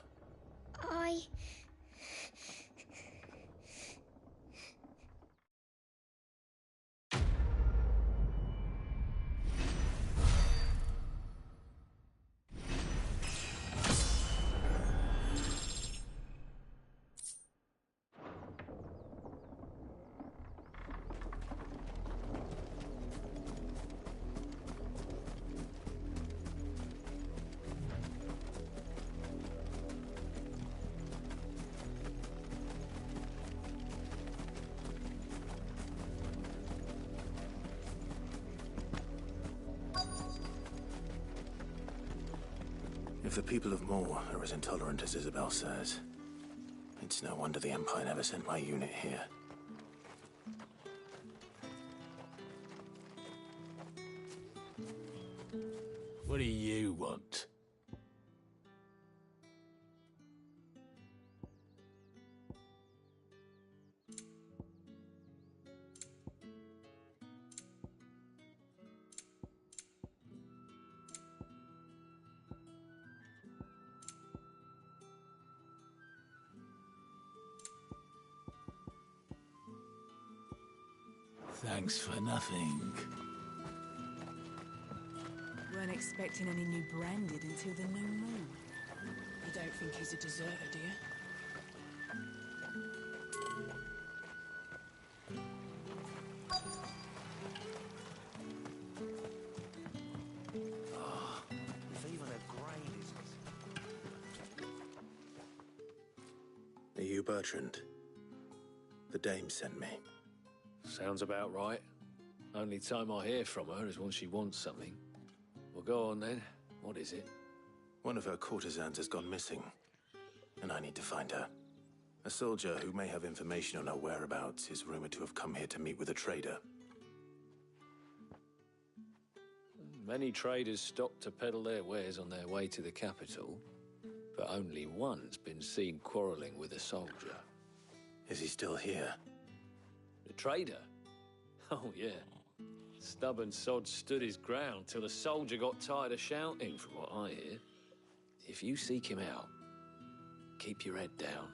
D: If the people of Moor are as intolerant as Isabel says, it's no wonder the Empire never sent my unit here.
C: What do you want? Thanks for nothing.
F: Weren't expecting any new branded until the new moon.
H: You don't think he's a deserter, do you?
K: If even a grain is...
D: Are you Bertrand? The dame sent me.
C: Sounds about right. Only time I hear from her is when she wants something. Well, go on then. What is it?
D: One of her courtesans has gone missing, and I need to find her. A soldier who may have information on her whereabouts is rumored to have come here to meet with a trader.
C: Many traders stop to peddle their wares on their way to the capital, but only one's been seen quarrelling with a soldier.
D: Is he still here?
C: The trader? Oh, yeah. Stubborn sod stood his ground till the soldier got tired of shouting, from what I hear. If you seek him out, keep your head down.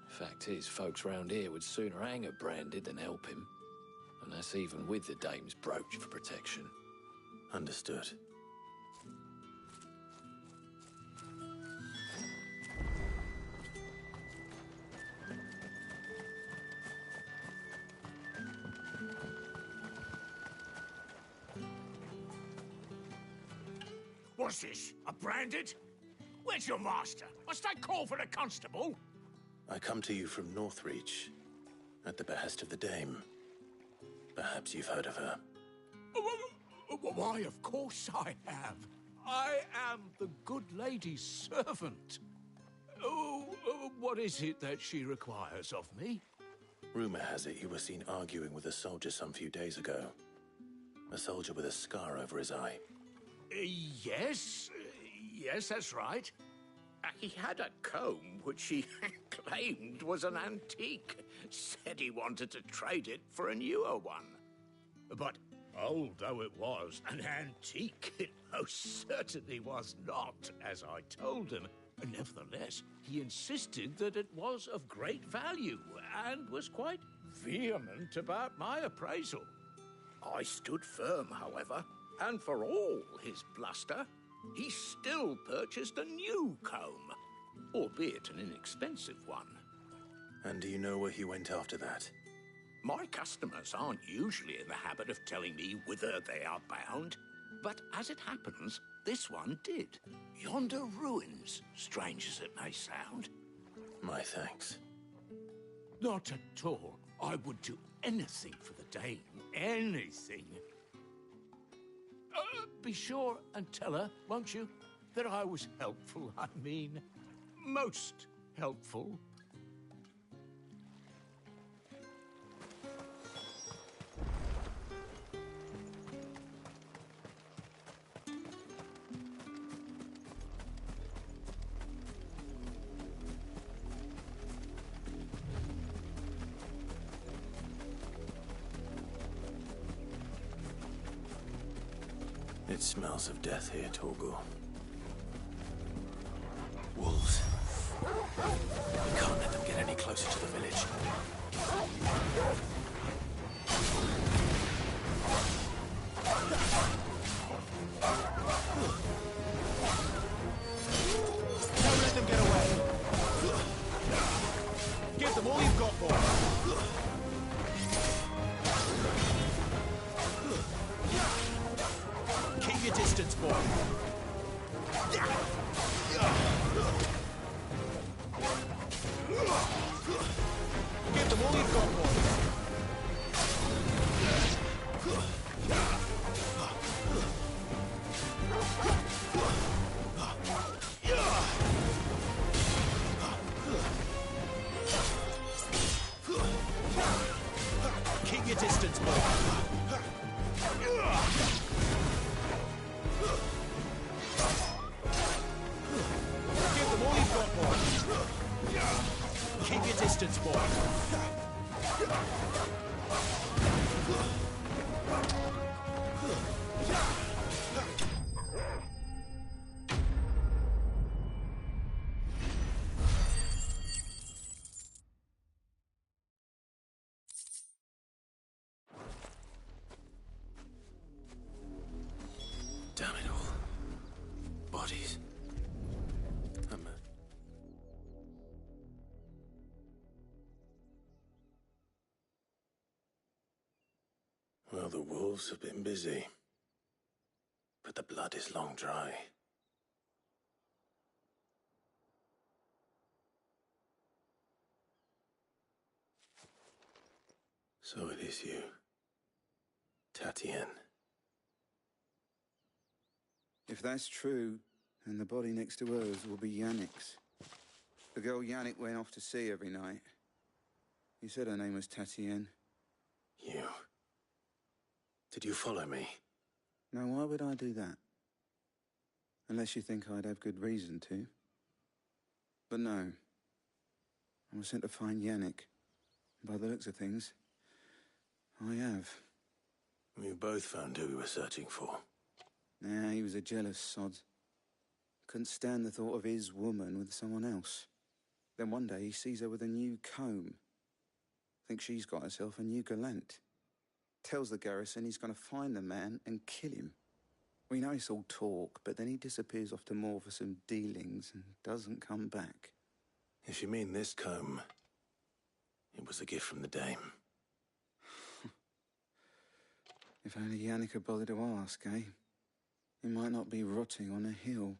C: Fact is, folks round here would sooner hang a branded than help him. And that's even with the dame's brooch for protection.
D: Understood.
K: What's this? A branded? Where's your master? Must I call for the constable?
D: I come to you from Northreach, at the behest of the dame. Perhaps you've heard of her.
K: Why, of course I have. I am the good lady's servant. What is it that she requires of me?
D: Rumor has it you were seen arguing with a soldier some few days ago. A soldier with a scar over his eye.
K: Yes, that's right. He had a comb which he claimed was an antique. Said he wanted to trade it for a newer one. But old though it was, an antique it most certainly was not, as I told him. Nevertheless, he insisted that it was of great value and was quite vehement about my appraisal. I stood firm, however, and for all his bluster, he still purchased a new comb, albeit an inexpensive one.
D: And do you know where he went after that?
K: My customers aren't usually in the habit of telling me whither they are bound, but as it happens, this one did. Yonder ruins, strange as it may sound.
D: My thanks.
K: Not at all. I would do anything for the dame. Anything. Be sure and tell her, won't you, that I was helpful. I mean, most helpful.
D: It smells of death here, Torgor. Wolves. We can't let them get any closer to the village.
J: Don't let them get away. Give them all you've got, boy. Keep your distance, boy. Give them all you've got, boy. Keep your distance, boy. Give them all you've got, boy. Keep your distance, boy.
D: Damn it all. Bodies. Well, the wolves have been busy. But the blood is long dry. So it is you, Tatienne.
A: If that's true, then the body next to hers will be Yannick's. The girl Yannick went off to sea every night. He said her name was Tatienne.
D: You. Did you follow me?
A: Now, why would I do that? Unless you think I'd have good reason to. But no. I was sent to find Yannick. By the looks of things, I have.
D: We both found who we were searching for.
A: Nah, he was a jealous sod. Couldn't stand the thought of his woman with someone else. Then one day he sees her with a new comb. Thinks she's got herself a new gallant. Tells the garrison he's going to find the man and kill him. We know it's all talk, but then he disappears off to Moor for some dealings and doesn't come back.
D: If you mean this comb, it was a gift from the dame.
A: If only Yannick had bothered to ask, eh? He might not be rotting on a hill.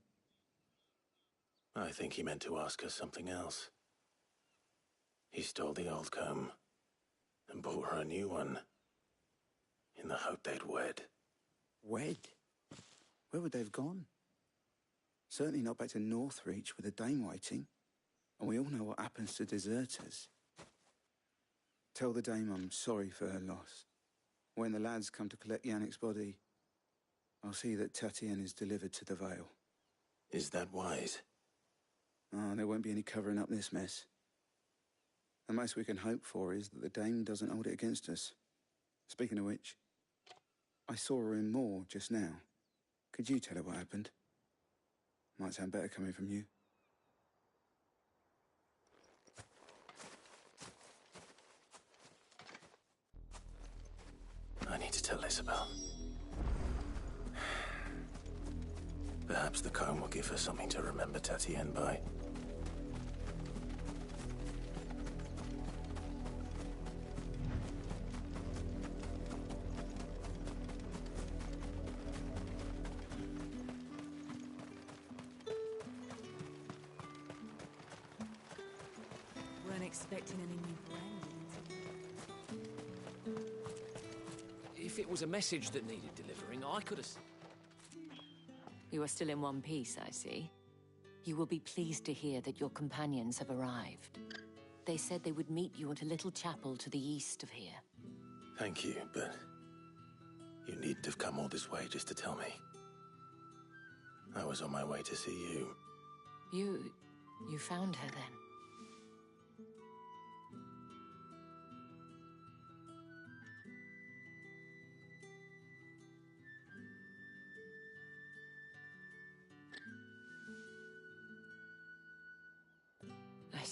D: I think he meant to ask her something else. He stole the old comb and bought her a new one in the hope they'd wed.
A: Wed? Where would they have gone? Certainly not back to Northreach with a dame waiting. And we all know what happens to deserters. Tell the dame I'm sorry for her loss. When the lads come to collect Yannick's body, I'll see that Tatienne is delivered to the Vale.
D: Is that wise?
A: Oh, there won't be any covering up this mess. The most we can hope for is that the dame doesn't hold it against us. Speaking of which, I saw her in Moor just now. Could you tell her what happened? Might sound better coming from you.
D: I need to tell Isabel. Perhaps the comb will give her something to remember Tatienne by.
F: Weren't expecting any new branding.
C: If it was a message that needed delivering, I could have...
I: You are still in one piece, I see. You will be pleased to hear that your companions have arrived. They said they would meet you at a little chapel to the east of here.
D: Thank you, but you needn't have come all this way just to tell me. I was on my way to see you.
I: You found her then?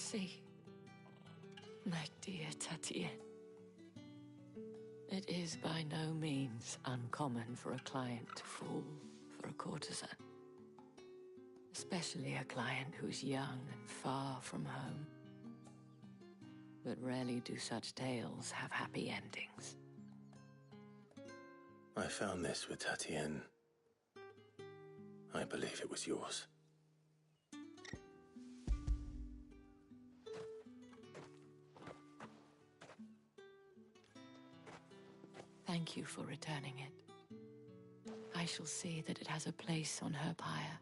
I: see, my dear Tatien. It is by no means uncommon for a client to fall for a courtesan. Especially a client who's young and far from home. But rarely do such tales have happy endings.
D: I found this with Tatien. I believe it was yours.
I: Thank you for returning it. I shall see that it has a place on her pyre.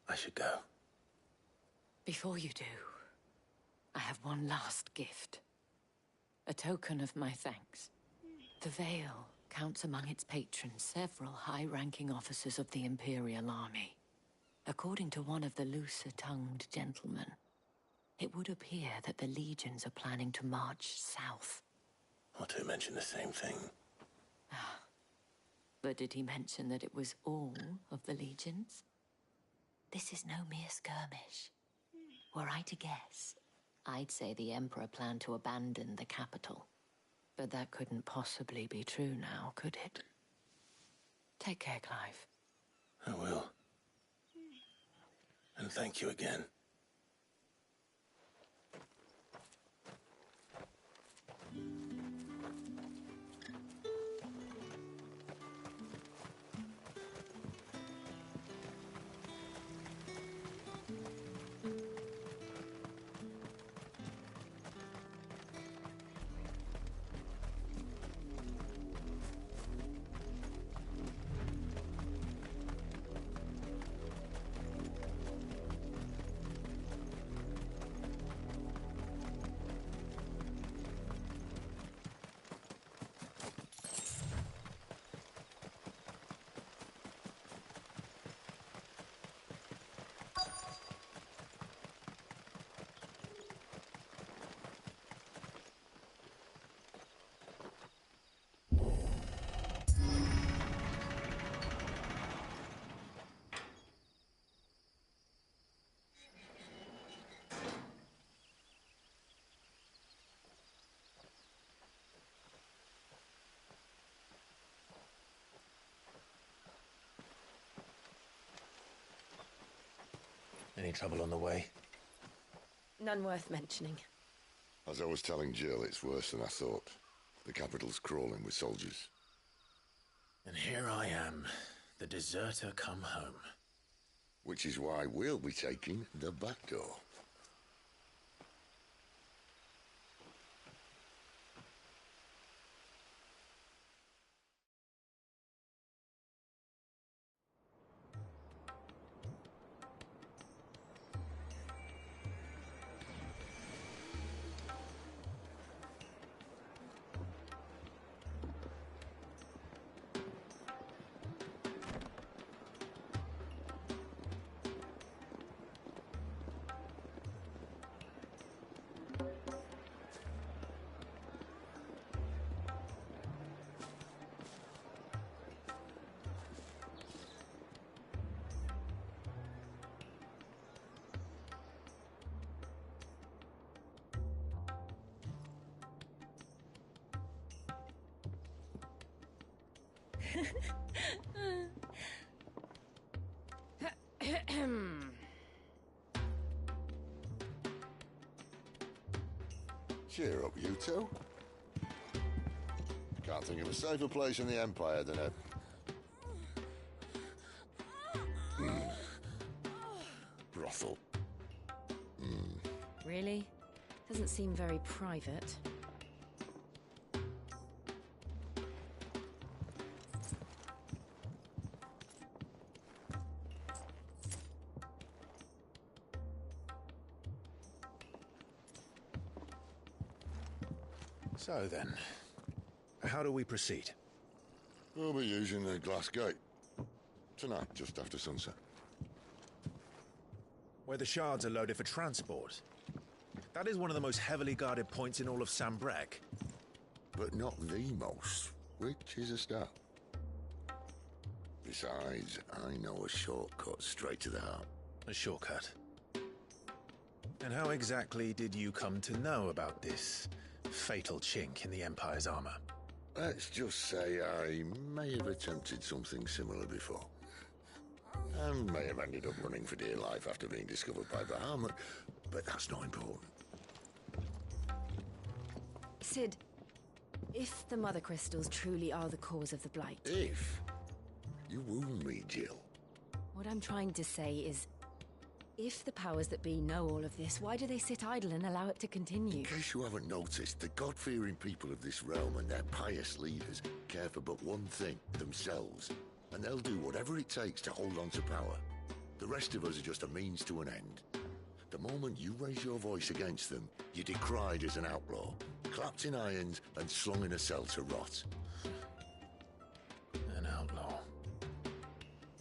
D: I should go.
I: Before you do, I have one last gift. A token of my thanks. The Veil counts among its patrons several high-ranking officers of the Imperial Army. According to one of the looser-tongued gentlemen, it would appear that the legions are planning to march south.
D: Otto mentioned the same thing.
I: But did he mention that it was all of the legions? This is no mere skirmish. Were I to guess, I'd say the Emperor planned to abandon the capital. But that couldn't possibly be true now, could it? Take care, Clive.
D: I will. And thank you again. Any trouble on the way?
H: None worth mentioning.
L: As I was telling Jill, it's worse than I thought. The capital's crawling with soldiers.
D: And here I am, the deserter come home.
L: Which is why we'll be taking the back door. Cheer up, you two. Can't think of a safer place in the Empire than a... brothel.
H: Really? Doesn't seem very private.
D: So then, how do we proceed?
L: We'll be using the glass gate. Tonight, just after sunset.
D: Where the shards are loaded for transport. That is one of the most heavily guarded points in all of Sambrec.
L: But not the most, which is a start. Besides, I know a shortcut straight to the heart.
D: A shortcut? And how exactly did you come to know about this fatal chink in the Empire's armor?
L: Let's just say I may have attempted something similar before. And may have ended up running for dear life after being discovered by Bahamut, but that's not important.
Q: Sid, if the Mother Crystals truly are the cause of the Blight...
L: If? You wound me, Jill.
Q: What I'm trying to say is, if the powers that be know all of this, why do they sit idle and allow it to continue?
L: In case you haven't noticed, the God-fearing people of this realm and their pious leaders care for but one thing, themselves. And they'll do whatever it takes to hold on to power. The rest of us are just a means to an end. The moment you raise your voice against them, you're decried as an outlaw, clapped in irons and slung in a cell to rot.
D: An outlaw.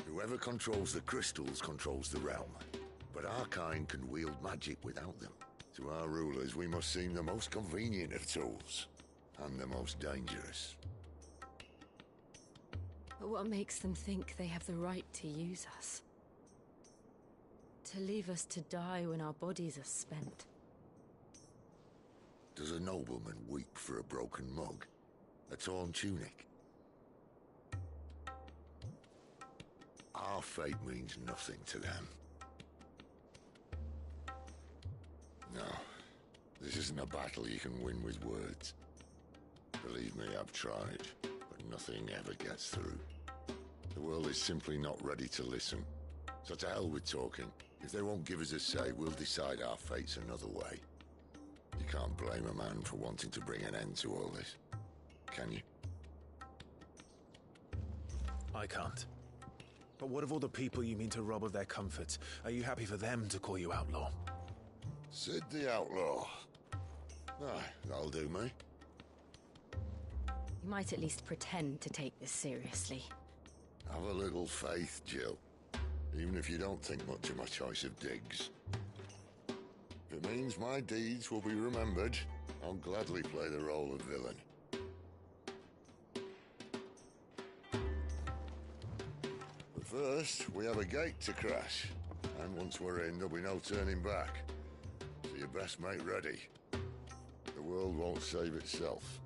L: Whoever controls the crystals controls the realm. But our kind can wield magic without them. To our rulers, we must seem the most convenient of tools. And the most dangerous.
Q: But what makes them think they have the right to use us? To leave us to die when our bodies are spent?
L: Does a nobleman weep for a broken mug? A torn tunic? Our fate means nothing to them. No, this isn't a battle you can win with words. Believe me, I've tried, but nothing ever gets through. The world is simply not ready to listen. So to hell with talking. If they won't give us a say, we'll decide our fates another way. You can't blame a man for wanting to bring an end to all this, can you?
D: I can't. But what of all the people you mean to rob of their comforts? Are you happy for them to call you outlaw?
L: Sid the Outlaw. Aye, that'll do me.
Q: You might at least pretend to take this seriously.
L: Have a little faith, Jill. Even if you don't think much of my choice of digs. If it means my deeds will be remembered, I'll gladly play the role of villain. But first, we have a gate to crash. And once we're in, there'll be no turning back. So you best make ready. The world won't save itself.